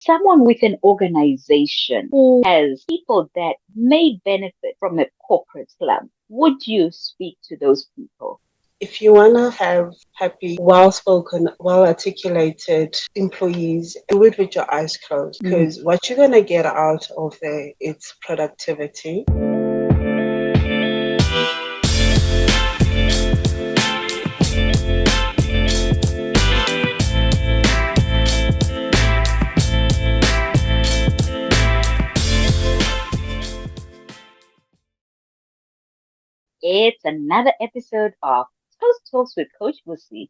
someone with an organization who has people that may benefit from a corporate club, would you speak to those people? If you want to have happy, well spoken, well articulated employees, do it with your eyes closed Mm. because what you're going to get out of there, it's productivity. It's another episode of Toast Talks with Coach Busi.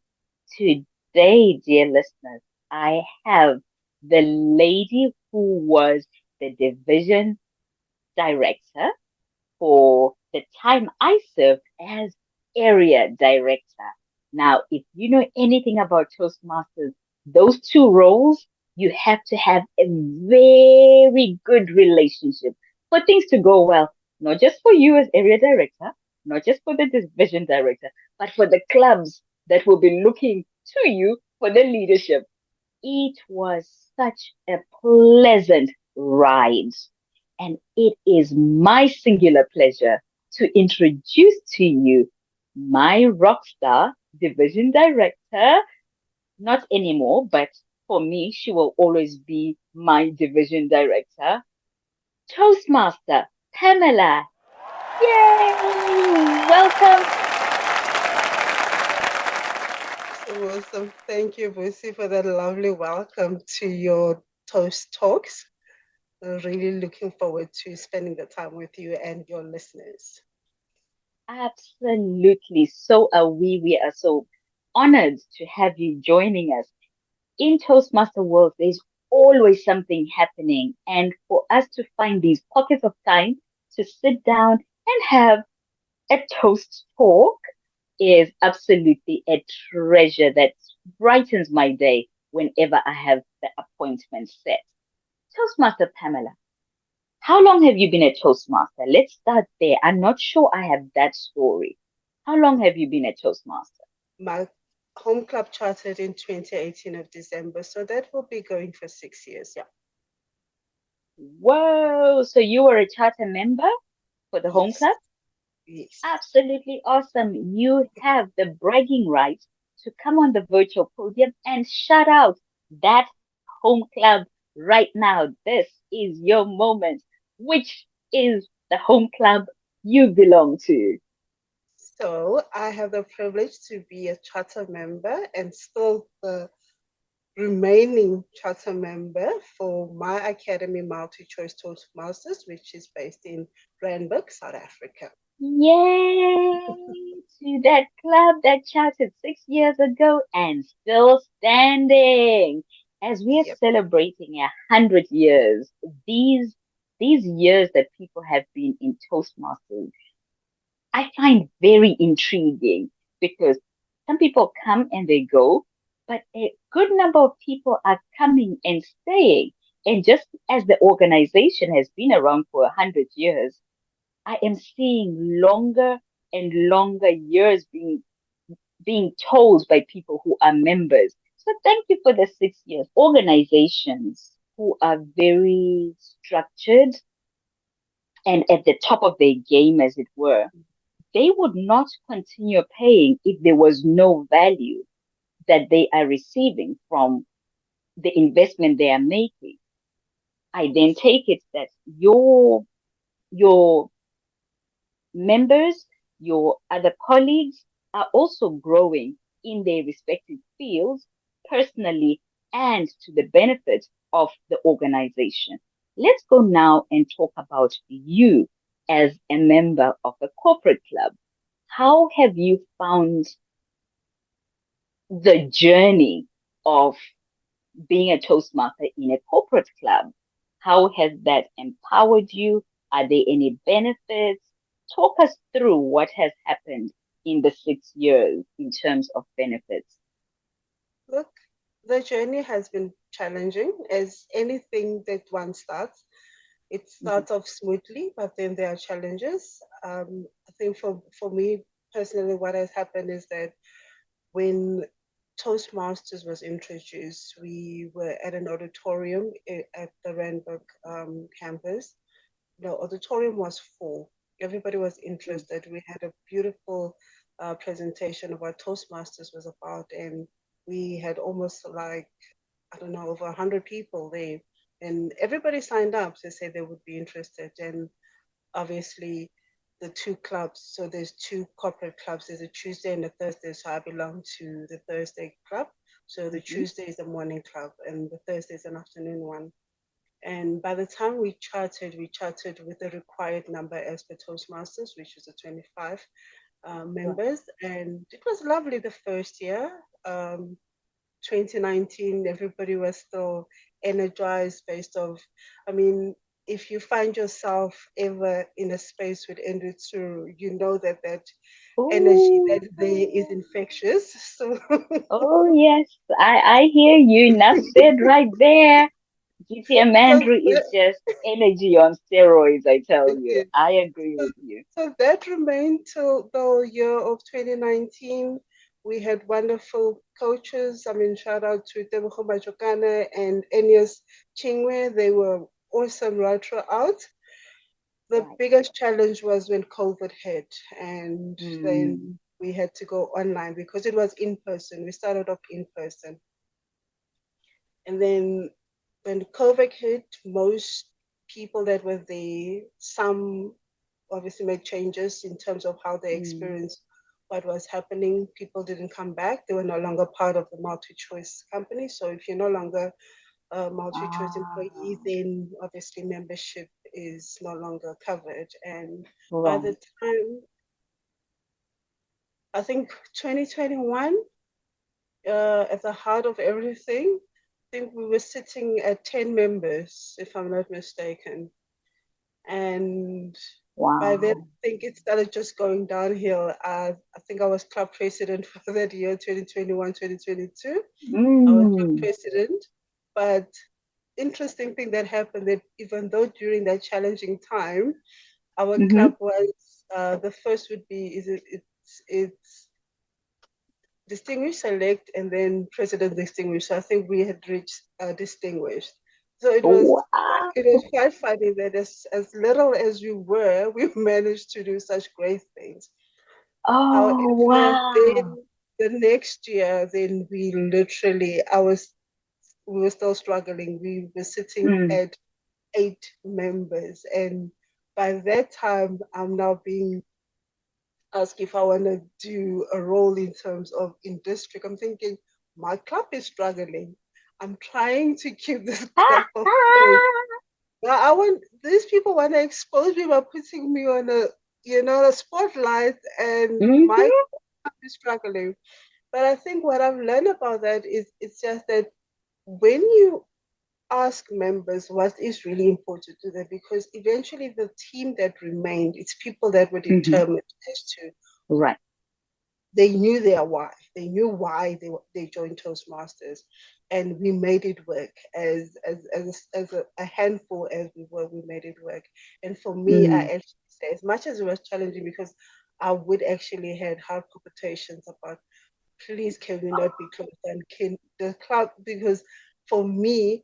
Today, dear listeners, I have the lady who was the division director for the time I served as area director. Now, if you know anything about Toastmasters, those two roles, you have to have a very good relationship for things to go well, not just for you as area director, not just for the division director, but for the clubs that will be looking to you for the leadership. It was such a pleasant ride. And it is my singular pleasure to introduce to you my rock star division director. Not anymore, but for me, she will always be my division director. Toastmaster Pamela. Yay! Welcome. Awesome. Thank you, Busi, for that lovely welcome to your Toast Talks. I'm really looking forward to spending the time with you and your listeners. Absolutely. So are we. We are so honored to have you joining us. In Toastmaster world, there's always something happening. And for us to find these pockets of time to sit down and have a toast talk is absolutely a treasure that brightens my day whenever I have the appointment set. Toastmaster Pamela, how long have you been a Toastmaster? Let's start there. I'm not sure I have that story. How long have you been a Toastmaster? My home club chartered in 2018 of December, so that will be going for 6 years. Yeah. Whoa, so you were a charter member for the home Yes. club? Yes. Absolutely awesome. You have the bragging right to come on the virtual podium and shout out that home club right now. This is your moment. Which is the home club you belong to? So I have the privilege to be a charter member and still the remaining charter member for my academy multi choice Toastmasters, which is based in Randburg, South Africa. Yay to that club that charted 6 years ago and still standing. As we are Yep. celebrating 100 years, these these years that people have been in Toastmasters, I find very intriguing because some people come and they go, but a good number of people are coming and staying. And just as the organization has been around for 100 years, I am seeing longer and longer years being told by people who are members. So thank you for the 6 years. Organizations who are very structured and at the top of their game, as it were, they would not continue paying if there was no value that they are receiving from the investment they are making. I then take it that your members, your other colleagues are also growing in their respective fields personally and to the benefit of the organization. Let's go now and talk about you as a member of a corporate club. How have you found the journey of being a Toastmaster in a corporate club? How has that empowered you? Are there any benefits? Talk us through what has happened in the 6 years in terms of benefits. Look, the journey has been challenging as anything that one starts. It Mhm. starts off smoothly, but then there are challenges. I think for me personally, what has happened is that when Toastmasters was introduced, we were at an auditorium at the Randburg campus. The auditorium was full. Everybody was Mm. interested. We had a beautiful presentation of what Toastmasters was about, and we had almost like, I don't know, over 100 people there. And everybody signed up to say they would be interested. And obviously, the two clubs, so there's two corporate clubs, there's a Tuesday and a Thursday. So I belong to the Thursday club. So the Mm-hmm. Tuesday is a morning club, and the Thursday is an afternoon one. And by the time we charted with the required number as per Toastmasters, which is a 25 Right. members. And it was lovely the first year. 2019, everybody was still energized based off, I mean, if you find yourself ever in a space with Endutsu, you know that that energy Oh, that there is infectious. So, oh yes. I hear you. Enough said right there. GTA so Mandrew is that, just energy on steroids, I tell it you. is. I agree So, with you. so that remained till the year of 2019. We had wonderful coaches. I mean, shout out to Tebogo Majokana and Enias Chingwe. They were awesome right throughout. The Right. biggest challenge was when COVID hit, and Mm. then we had to go online because it was in person. We started off in person. And then when COVID hit, most people that were there, some obviously made changes in terms of how they Mm. experienced what was happening. People didn't come back. They were no longer part of the multi-choice company. So if you're no longer a multi-choice Ah, employee, then obviously membership is no longer covered. And by the right. time, I think 2021, at the heart of everything, I think we were sitting at 10 members, if I'm not mistaken. And by then, Wow. I think it started just going downhill. I think I was club president for that year, 2021, 2022. I was club Mm. president. But interesting thing that happened that even though during that challenging time, our Mm-hmm. club was the first would be is it's distinguished, select, and then president distinguished. So I think we had reached distinguished. So Wow. it was quite funny that as little as we were, we managed to do such great things. Oh, However, wow. then the next year, then we were still struggling. We were sitting Mm. at 8 members, and by that time, I'm now being asked if I want to do a role in terms of in district. I'm thinking my club is struggling. I'm trying to keep this club afloat. Now I want these people want to expose me by putting me on a spotlight, and my Mm-hmm. club is struggling. But I think what I've learned about that is it's just that when you ask members what is really important to them, because eventually the team that remained, it's people that were Mm-hmm. determined as to Right. they knew their why. They knew why they joined Toastmasters, and we made it work. As a handful as we were, we made it work. And for me, I Mm. actually say, as much as it was challenging, because I would actually had hard palpitations about, please can we not be closed down? Can the club, because for me,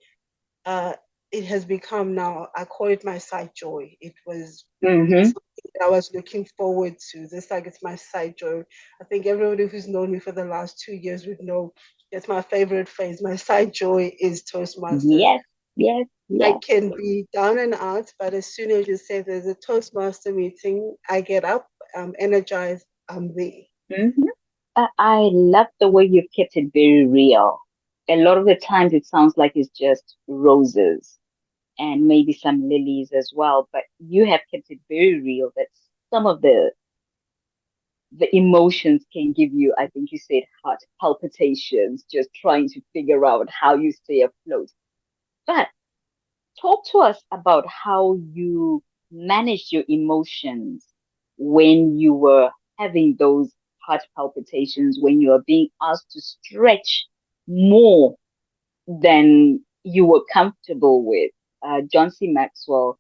uh, it has become now, I call it my side joy. Mm-hmm. Something that I was looking forward to. This like it's my side joy. I think everybody who's known me for the last 2 years would know it's my favorite phase. My side joy is Toastmasters. Yes. Yes. I Yes. can be down and out, but as soon as you say there's a Toastmaster meeting, I get up, I'm energized, I'm there. Mm-hmm. I love the way you've kept it very real. A lot of the times it sounds like it's just roses and maybe some lilies as well, but you have kept it very real that some of the emotions can give you, I think you said heart palpitations, just trying to figure out how you stay afloat. But talk to us about how you managed your emotions when you were having those heart palpitations, when you are being asked to stretch more than you were comfortable with. John C. Maxwell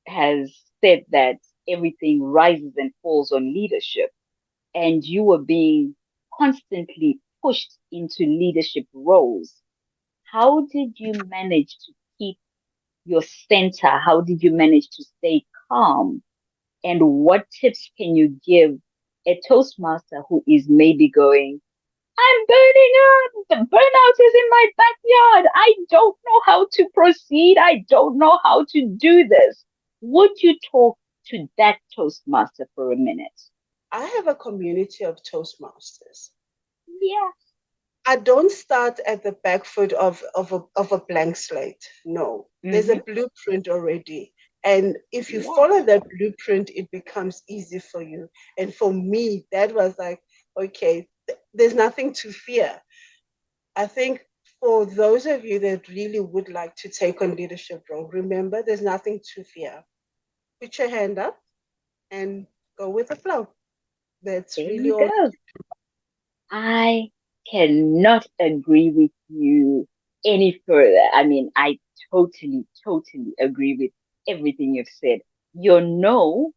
has said that everything rises and falls on leadership, and you were being constantly pushed into leadership roles, how did you manage to keep your center? How did you manage to stay calm? And what tips can you give a Toastmaster who is maybe going, I'm burning up. The burnout is in my backyard. I don't know how to proceed. I don't know how to do this. Would you talk to that Toastmaster for a minute? I have a community of Toastmasters. Yeah. I don't start at the back foot of a blank slate. No, there's a Mm-hmm. blueprint already. And if you Yeah. follow that blueprint, it becomes easy for you. And for me, that was like, okay, there's nothing to fear. I think for those of you that really would like to take on leadership role, remember there's nothing to fear. Put your hand up and go with the flow. That's There really you all. go. I cannot agree with you any further. I mean, I totally agree with everything you've said. Your no,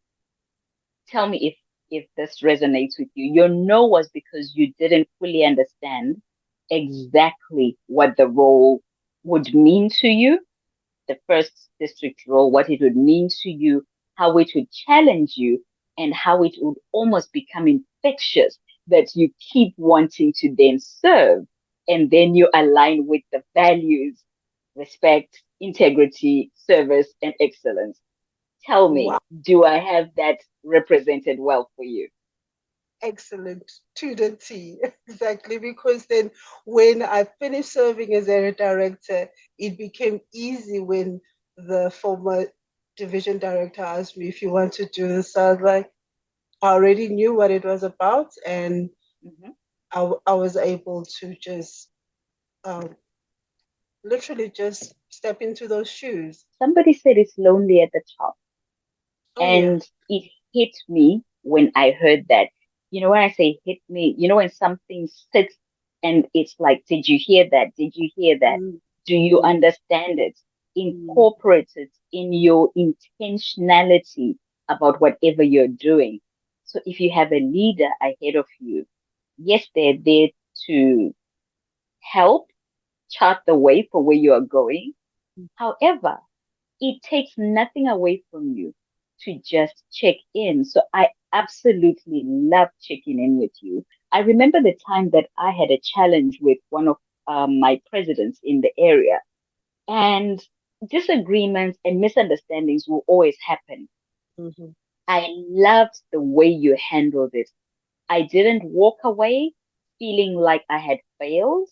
tell me if this resonates with you. Your no was because you didn't fully understand exactly what the role would mean to you, the first district role, what it would mean to you, how it would challenge you, and how it would almost become infectious that you keep wanting to then serve. And then you align with the values, respect, integrity, service, and excellence. Tell me, Wow. do I have that represented well for you? Excellent to the T. Exactly. Because then when I finished serving as area director, it became easy when the former division director asked me if you want to do this. I was like, I already knew what it was about, and Mhm. I was able to just um, literally just step into those shoes. Somebody said it's lonely at the top. Oh, yeah. And it hit me when I heard that. You know, when I say hit me, you know, when something sits and it's like, did you hear that? Did you hear that? Mm, Do you mm, understand it? mm. Incorporate it in your intentionality about whatever you're doing. So if you have a leader ahead of you, yes, they're there to help chart the way for where you are going. However, it takes nothing away from you to just check in. So I absolutely love checking in with you. I remember the time that I had a challenge with one of my presidents in the area, and disagreements and misunderstandings will always happen. Mhm. I loved the way you handled it. I didn't walk away feeling like I had failed.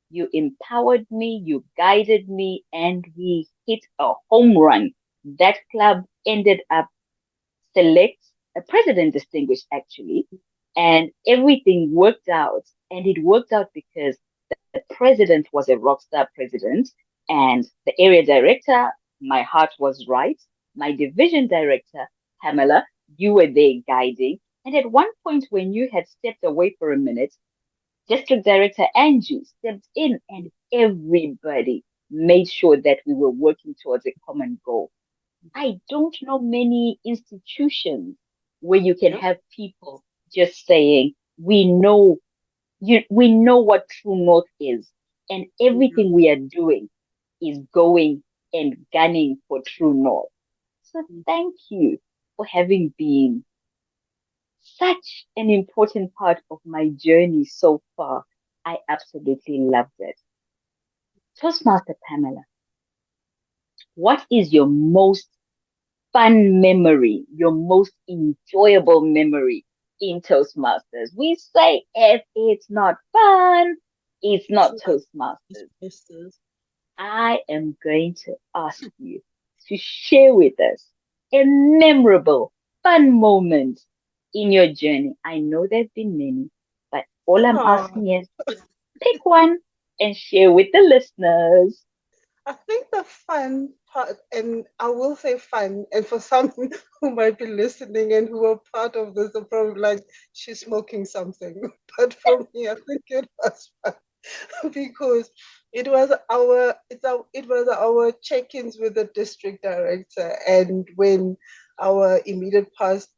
You empowered me, you guided me, and we hit a home run. That club ended up select a president distinguished actually, and everything worked out. And it worked out because the president was a rock star president, and the area director, my heart was right. My division director, Pamela, you were there guiding. And at one point, when you had stepped away for a minute, District Director Angie stepped in and everybody made sure that we were working towards a common goal. I don't know many institutions where you can Yep. have people just saying, we know what true north is, and Mhm. everything we are doing is going and gunning for true north. So thank you for having been such an important part of my journey so far. I absolutely loved it. Toastmaster Pamela, what is your most fun memory, your most enjoyable memory in Toastmasters? We say if it's not fun, it's It's not not Toastmasters. business. I am going to ask you to share with us a memorable, fun moment in your journey. I know there have been many, but all I'm Oh, asking is just pick one and share with the listeners. I think the fun part, and I will say fun, and for some who might be listening and who are part of this, are probably like, she's smoking something. But for me, I think it was fun because it was our check-ins with the district director, and when our immediate past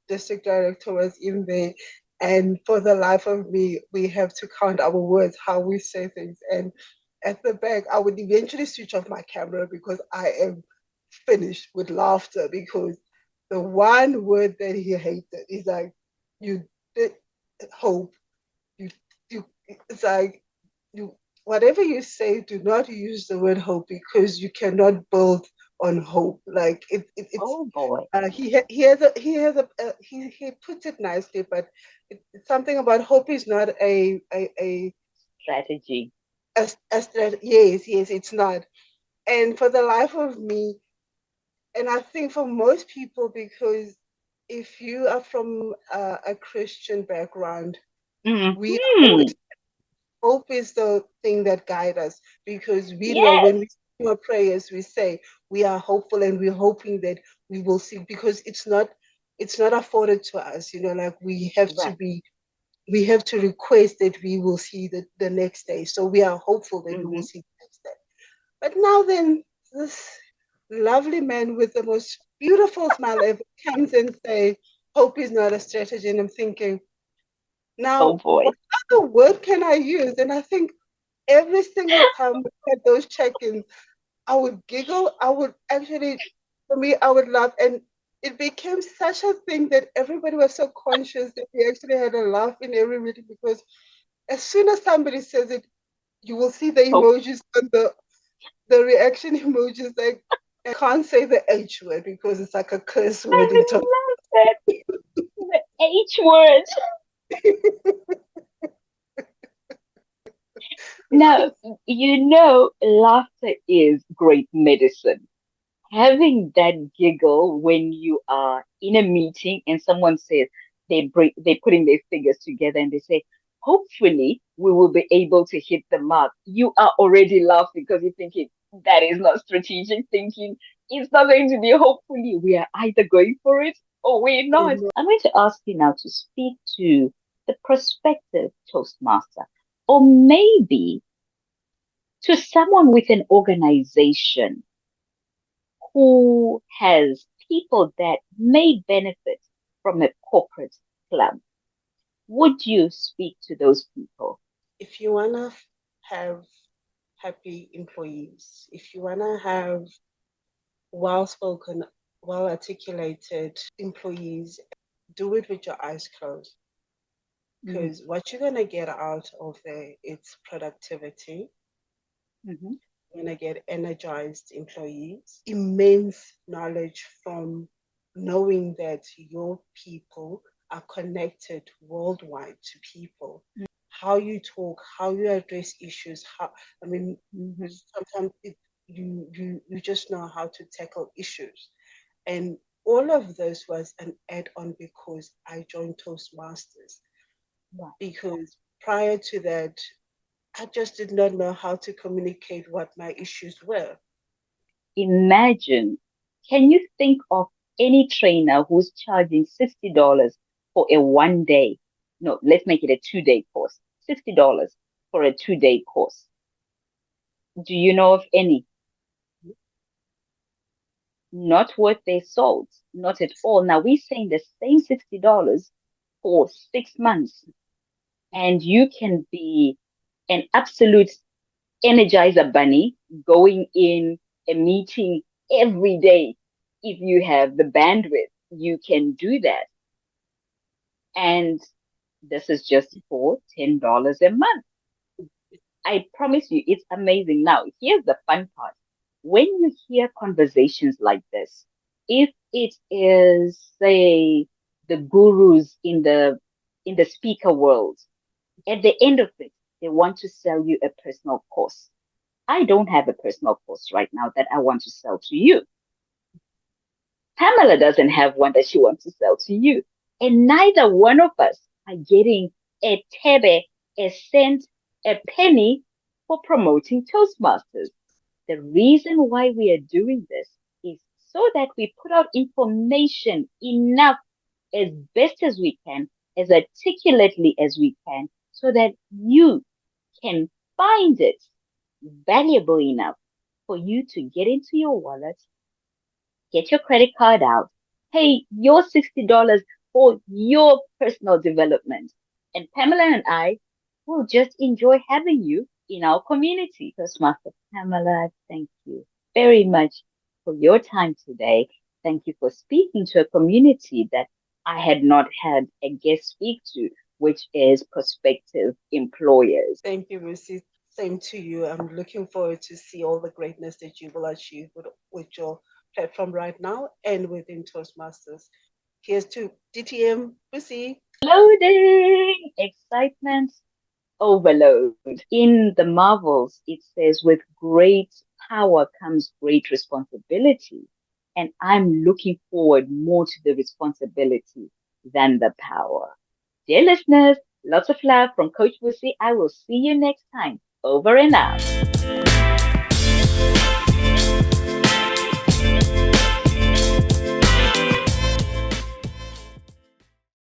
district director was in there, And for the life of me, we have to count our words, how we say things. And at the back, I would eventually switch off my camera because I am finished with laughter because the one word that he hated is like, you did hope. You, you, it's like, you, whatever you say, do not use the word hope because you cannot build on hope. Like it's Oh boy. he puts it nicely, but it's something about hope is not Strategy. yes, it's not. And for the life of me, and I think for most people, because if you are from a Christian background, we are Hmm. always hope is the thing that guides us because we know Yes. when we say our prayers, we say we are hopeful and we're hoping that we will see because it's not afforded to us, like Right. we have to request that we will see the next day. So we are hopeful that we will Mm-hmm. see the next day. But now then this lovely man with the most beautiful smile ever comes and say hope is not a strategy. And I'm thinking, Oh now boy. what other word can I use? And I think every single time we had those check-ins, I would giggle. I would actually, for me, I would laugh. And it became such a thing that everybody was so conscious that we actually had a laugh in every meeting because as soon as somebody says it, you will see the Oh, emojis and the reaction emojis. Like, I can't say the H word because it's like a curse I word in terms. love that. The H word. Now, laughter is great medicine. Having that giggle when you are in a meeting and someone says they're putting their fingers together and they say, hopefully we will be able to hit the mark. You are already laughing because you're thinking that is not strategic thinking. It's not going to be hopefully. We are either going for it or we're not. I'm going to ask you now to speak to the prospective Toastmaster, or maybe to someone with an organization who has people that may benefit from a corporate club. Would you speak to those people? If you want to have happy employees, if you want to have well spoken, well articulated employees, do it with your eyes closed. Mm-hmm. Because what you're going to get out of there, it's productivity. Mm-hmm. You're going to get energized employees, immense knowledge from knowing that your people are connected worldwide to people. How you talk, how you address issues, I mean, Mm-hmm. sometimes you just know how to tackle issues. And all of this was an add-on because I joined Toastmasters. Right. Because prior to that, I just did not know how to communicate what my issues were. Imagine, can you think of any trainer who's charging $60 for a 1 day? No, let's make it a 2 day course. $60 for a 2 day course. Do you know of any? Not worth their salt, not at all. Now we're saying the same $60 for 6 months, and you can be an absolute energizer bunny going in a meeting every day. If you have the bandwidth, you can do that. And this is just for $10 a month. I promise you, it's amazing. Now, here's the fun part. When you hear conversations like this, if it is, say, the gurus in the speaker world, at the end of it, they want to sell you a personal course. I don't have a personal course right now that I want to sell to you. Pamela doesn't have one that she wants to sell to you. And neither one of us are getting a tebe, a cent, a penny for promoting Toastmasters. The reason why we are doing this is so that we put out information enough as best as we can, as articulately as we can, so that you can find it valuable enough for you to get into your wallet, get your credit card out, pay your $60 for your personal development. And Pamela and I will just enjoy having you in our community. Toastmaster Pamela, thank you very much for your time today. Thank you for speaking to a community that I had not had a guest speak to, which is prospective employers. Thank you, Lucy. Same to you. I'm looking forward to see all the greatness that you will achieve with your platform right now and within Toastmasters. Here's to DTM, Busi. Loading! Excitement overload. In the Marvels, it says, with great power comes great responsibility. And I'm looking forward more to the responsibility than the power. Dear listeners, lots of love from Coach Busi. I will see you next time. Over and out.